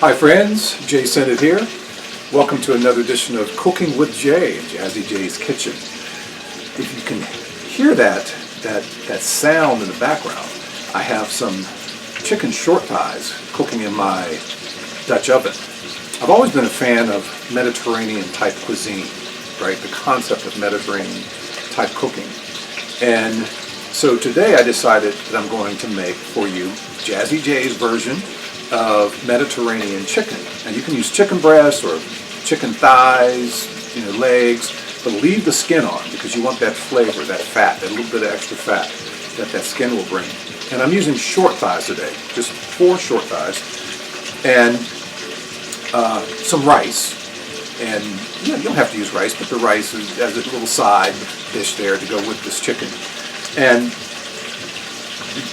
Hi friends, Jae Sinnett here. Welcome to another edition of Cooking with Jae in Jazzy Jae's kitchen. If you can hear that sound in the background, I have some chicken short thighs cooking in my Dutch oven. I've always been a fan of Mediterranean type cuisine, right? The concept of Mediterranean type cooking. And so today I decided that I'm going to make for you Jazzy Jae's version of Mediterranean chicken. And you can use chicken breast or chicken thighs, legs, but leave the skin on because you want that flavor, that fat, that little bit of extra fat that skin will bring. And I'm using short thighs today, just 4 short thighs, and some rice. And you don't have to use rice, but the rice is as a little side dish there to go with this chicken. And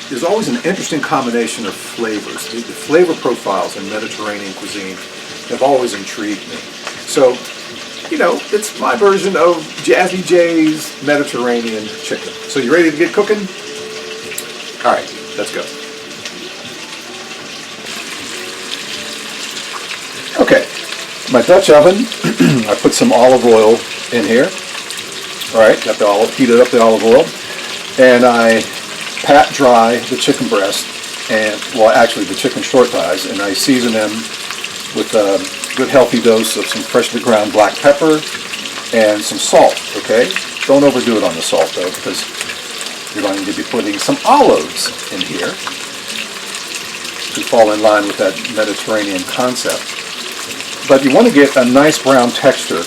there's always an interesting combination of flavors. The flavor profiles in Mediterranean cuisine have always intrigued me. So, it's my version of Jazzy Jae's Mediterranean chicken. So you ready to get cooking? All right, let's go. Okay, my Dutch oven, I put some olive oil in here. All right, got heated up the olive oil. And I pat dry the chicken breast, actually the chicken short thighs, and I season them with a good healthy dose of some freshly ground black pepper and some salt, okay? Don't overdo it on the salt though, because you're going to be putting some olives in here to fall in line with that Mediterranean concept. But you want to get a nice brown texture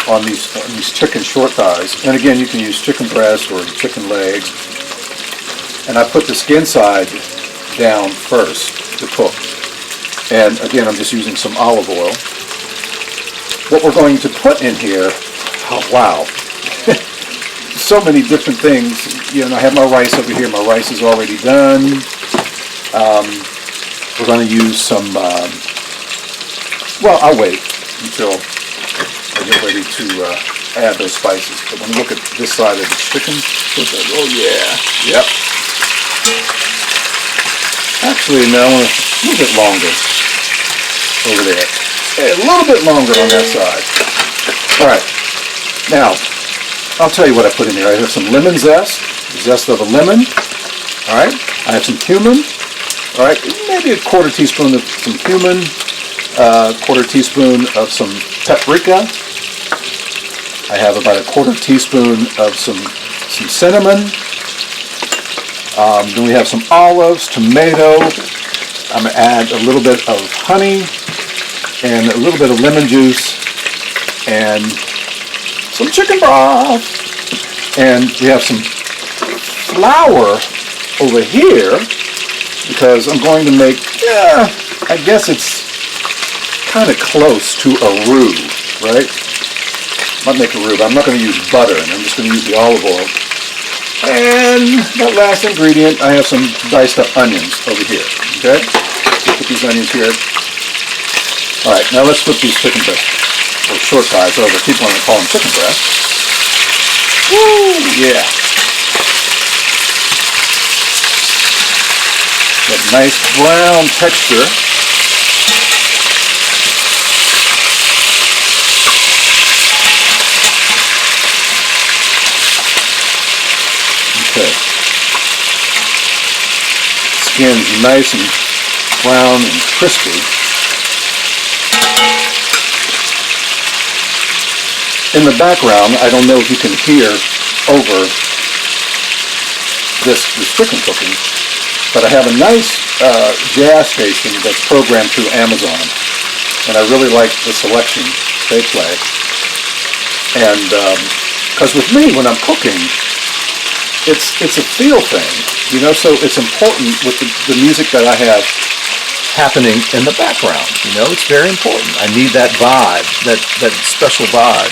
on these chicken short thighs. And again, you can use chicken breast or chicken legs. And I put the skin side down first to cook. And again, I'm just using some olive oil. What we're going to put in here, oh wow, so many different things. I have my rice over here. My rice is already done. We're going to use some, I'll wait until I get ready to add those spices. But when you look at this side of the chicken, oh yeah, yep. Actually, no, a little bit longer over there. Okay, a little bit longer on that side. All right. Now, I'll tell you what I put in here. I have some lemon zest, the zest of a lemon. All right. I have some cumin. All right. Maybe a quarter teaspoon of some cumin, quarter teaspoon of some paprika. I have about a quarter teaspoon of some cinnamon. Then we have some olives, tomato. I'm going to add a little bit of honey and a little bit of lemon juice and some chicken broth. And we have some flour over here because I'm going to make, I guess it's kind of close to a roux, right? Might make a roux, but I'm not going to use butter, and I'm just going to use the olive oil. And that last ingredient, I have some diced up onions over here, okay? Put these onions here. All right, now let's flip these chicken breast, or short thighs over. People want to call them chicken breast. Woo, yeah. That nice brown texture. Okay. Skin's nice and brown and crispy. In the background, I don't know if you can hear over this chicken cooking, but I have a nice jazz station that's programmed through Amazon, and I really like the selection they play. And because with me, when I'm cooking, it's a feel thing, so it's important with the music that I have happening in the background, it's very important. I need that vibe, that special vibe.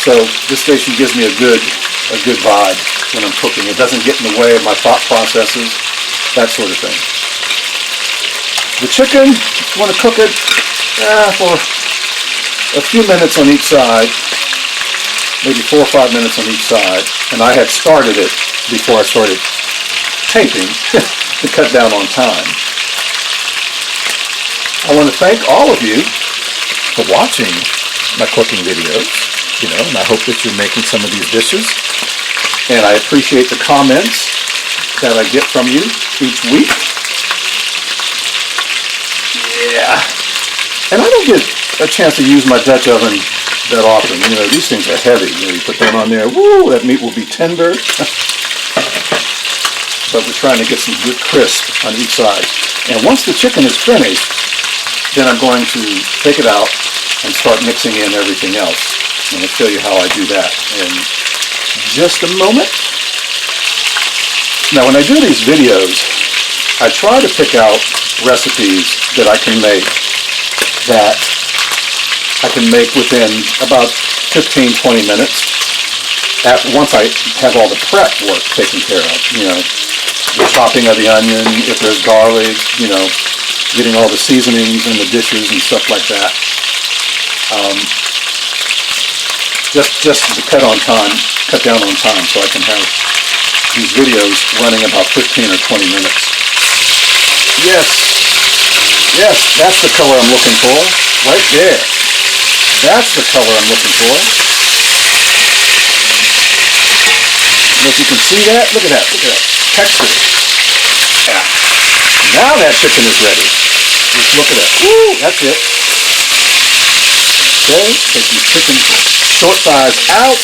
So this station gives me a good vibe when I'm cooking. It doesn't get in the way of my thought processes, that sort of thing. The chicken, you want to cook it for a few minutes on each side, maybe 4 or 5 minutes on each side, and I had started it before I started taping to cut down on time. I want to thank all of you for watching my cooking videos, and I hope that you're making some of these dishes. And I appreciate the comments that I get from you each week. Yeah. And I don't get a chance to use my Dutch oven that often. These things are heavy. You put that on there, woo, that meat will be tender. But we're trying to get some good crisp on each side. And once the chicken is finished, then I'm going to take it out and start mixing in everything else. I'm going to show you how I do that in just a moment. Now when I do these videos, I try to pick out recipes that I can make within about 15-20 minutes once I have all the prep work taken care of. The chopping of the onion, if there's garlic, getting all the seasonings in the dishes and stuff like that. Just to cut down on time so I can have these videos running about 15 or 20 minutes. Yes, that's the color I'm looking for, right there. That's the color I'm looking for. And if you can see that, look at that texture. Yeah. Now that chicken is ready. Just look at that. Woo, that's it. Okay, take these chicken short thighs out.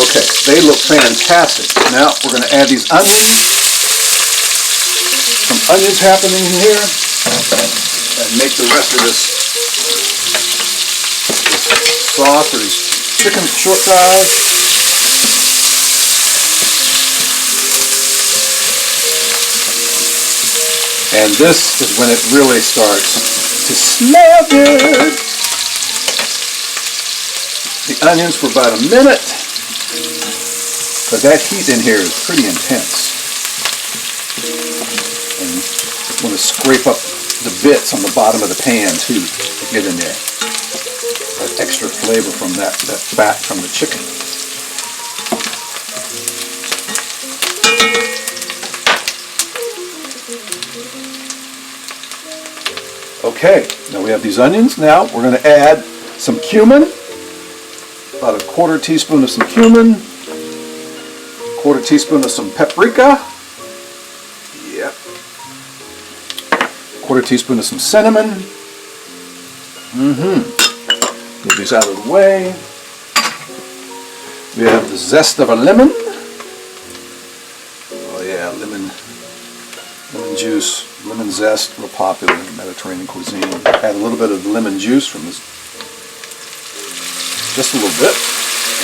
Okay, they look fantastic. Now we're going to add these onions. Some onions happening here. And make the rest of this sauce for these chicken short thighs. And this is when it really starts to smell good. The onions for about a minute, because that heat in here is pretty intense. And you want to scrape up the bits on the bottom of the pan too to get in there. That extra flavor from that fat from the chicken. Okay, now we have these onions. Now we're going to add some cumin, about a quarter teaspoon of some cumin, quarter teaspoon of some paprika, yep, quarter teaspoon of some cinnamon. Get these out of the way. We have the zest of a lemon. Oh yeah, lemon juice. Lemon zest, real popular in Mediterranean cuisine. Add a little bit of lemon juice from this, just a little bit.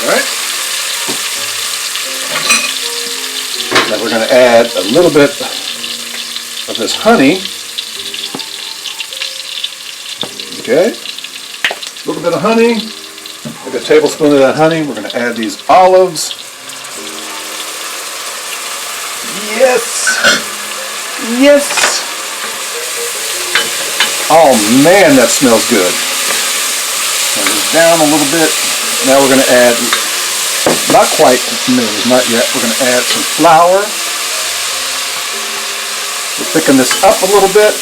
All right. Now we're going to add a little bit of this honey. Okay. A little bit of honey. Like a tablespoon of that honey. We're going to add these olives. Yes. Yes. Oh man, that smells good. Turn this down a little bit. Now we're going to add, not quite tomatoes, not yet. We're going to add some flour. We'll thicken this up a little bit.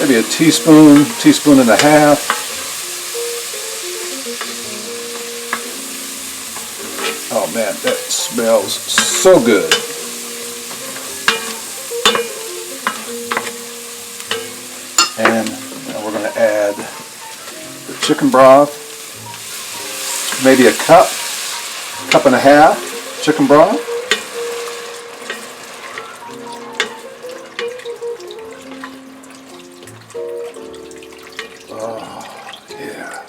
Maybe a teaspoon, teaspoon and a half. Oh man, that smells so good. And now we're going to add the chicken broth, maybe a cup and a half chicken broth. Oh, yeah.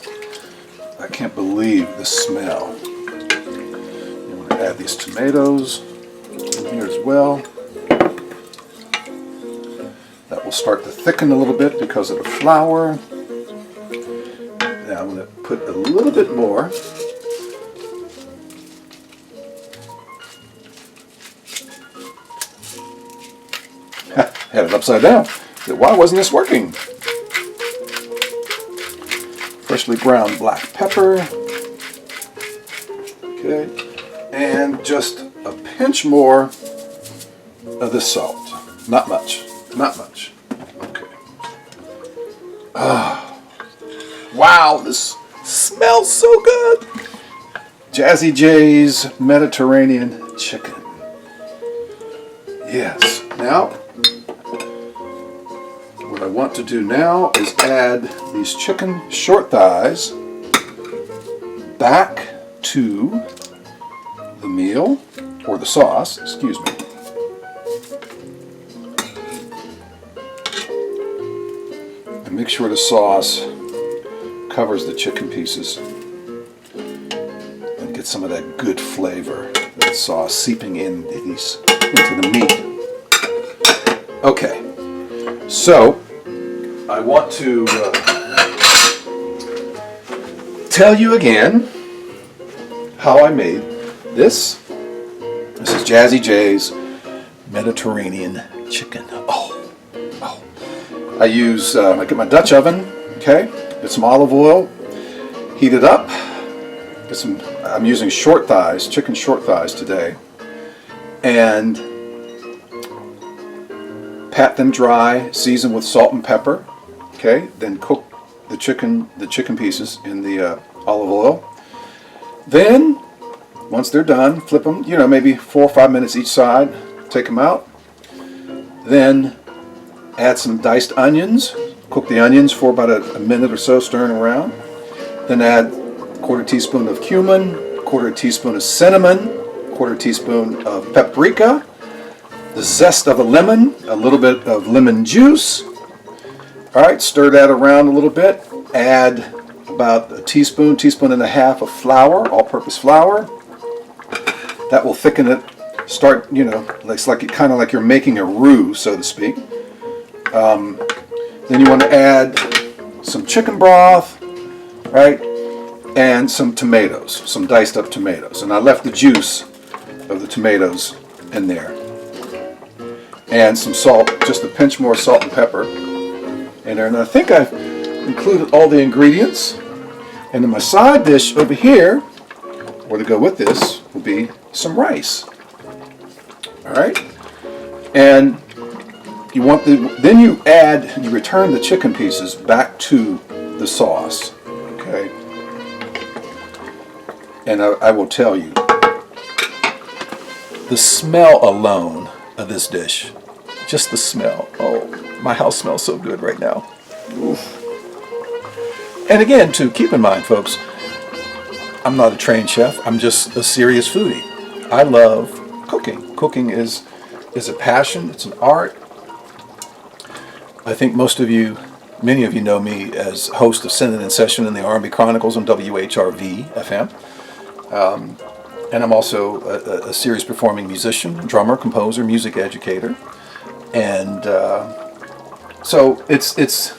I can't believe the smell. I'm going to add these tomatoes in here as well. That will start to thicken a little bit because of the flour. Now I'm going to put a little bit more. Had it upside down. Why wasn't this working? Freshly ground black pepper. Okay. And just a pinch more of the salt. Not much. Not much. Okay. Wow, this smells so good. Jazzy Jae's Mediterranean chicken. Yes. Now, what I want to do now is add these chicken short thighs back to the meal, or the sauce, excuse me. And make sure the sauce covers the chicken pieces and get some of that good flavor, that sauce seeping into the meat. Okay, so I want to tell you again how I made this. This is Jazzy Jae's Mediterranean chicken. I get my Dutch oven, okay? Get some olive oil, heat it up. I'm using short thighs, chicken short thighs today, and pat them dry, season with salt and pepper, okay? Then cook the chicken pieces in the olive oil. Then, once they're done, flip them, maybe 4 or 5 minutes each side, take them out. Then add some diced onions, cook the onions for about a minute or so, stirring around. Then add a quarter teaspoon of cumin, a quarter teaspoon of cinnamon, a quarter teaspoon of paprika, the zest of a lemon, a little bit of lemon juice. All right, stir that around a little bit. Add about a teaspoon and a half of flour, all-purpose flour. That will thicken it. Start, it's kind of like you're making a roux, so to speak. Then you want to add some chicken broth, right, and some tomatoes, some diced up tomatoes. And I left the juice of the tomatoes in there. And some salt, just a pinch more salt and pepper in there. And I think I've included all the ingredients. And then my side dish over here, or to go with this, will be some rice. All right, and you return the chicken pieces back to the sauce. Okay, and I will tell you, the smell alone of this dish, just the smell. Oh, my house smells so good right now. Oof. And again, too, keep in mind, folks, I'm not a trained chef. I'm just a serious foodie. I love cooking. Cooking is a passion. It's an art. I think many of you know me as host of Sinnett in Session in the R&B Chronicles on WHRV FM. And I'm also a serious performing musician, drummer, composer, music educator. And so it's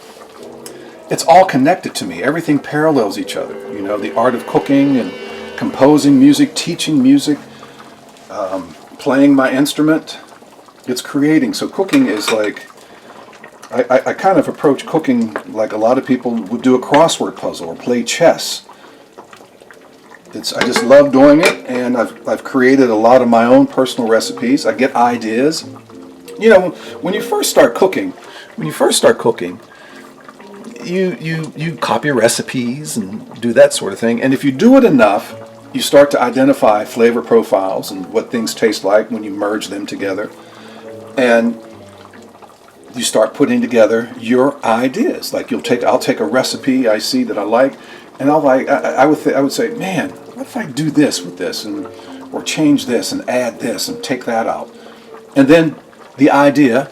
all connected to me. Everything parallels each other. The art of cooking and composing music, teaching music, playing my instrument. It's creating. So cooking is like, I kind of approach cooking like a lot of people would do a crossword puzzle or play chess. I just love doing it, and I've created a lot of my own personal recipes. I get ideas. When you first start cooking, you copy recipes and do that sort of thing. And if you do it enough, you start to identify flavor profiles and what things taste like when you merge them together. And you start putting together your ideas. Like I'll take a recipe I see that I like, and I would say, man, what if I do this with this, or change this and add this and take that out, and then the idea,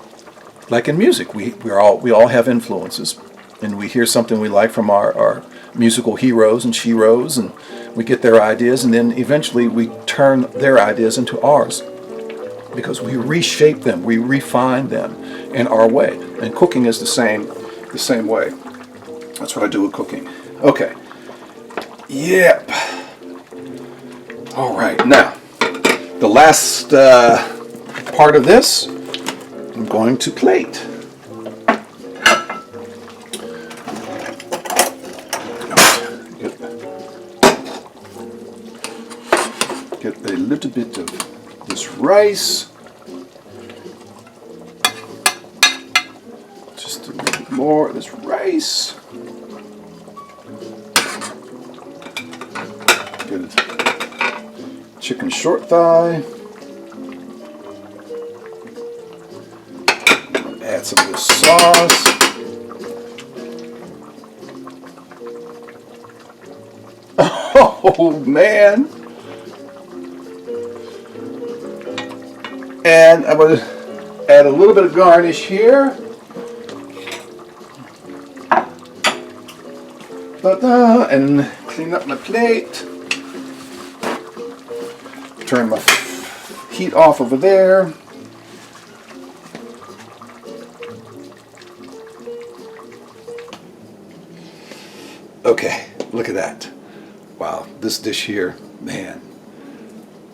like in music, we all have influences, and we hear something we like from our musical heroes and sheroes, and we get their ideas, and then eventually we turn their ideas into ours. Because we reshape them, we refine them in our way. And cooking is the same way. That's what I do with cooking. Okay. Yep. All right. Now, the last part of this, I'm going to plate. Get a little bit of this rice. Just a little bit more of this rice. Good chicken short thigh. Add some of this sauce. Oh man! And I'm going to add a little bit of garnish here. And clean up my plate. Turn my heat off over there. Okay, look at that. Wow, this dish here, man.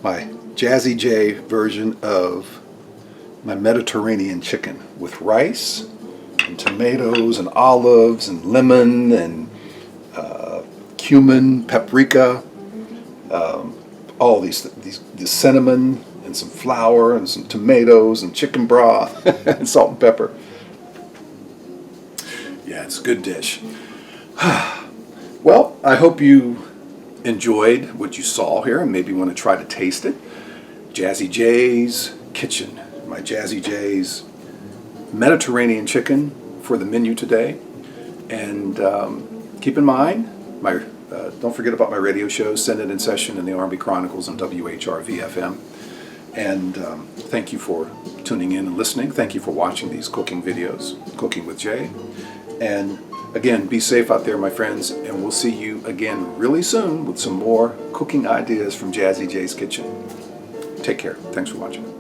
My Jazzy Jae version of my Mediterranean chicken with rice and tomatoes and olives and lemon and cumin, paprika, all these cinnamon and some flour and some tomatoes and chicken broth and salt and pepper. Yeah, it's a good dish. Well, I hope you enjoyed what you saw here and maybe want to try to taste it. Jazzy Jae's Kitchen, my Jazzy Jae's Mediterranean chicken for the menu today. And keep in mind, don't forget about my radio show, Sinnett in Session and the R&B Chronicles on WHRV-FM. And thank you for tuning in and listening. Thank you for watching these cooking videos, Cooking with Jay. And again, be safe out there, my friends, and we'll see you again really soon with some more cooking ideas from Jazzy Jae's Kitchen. Take care. Thanks for watching.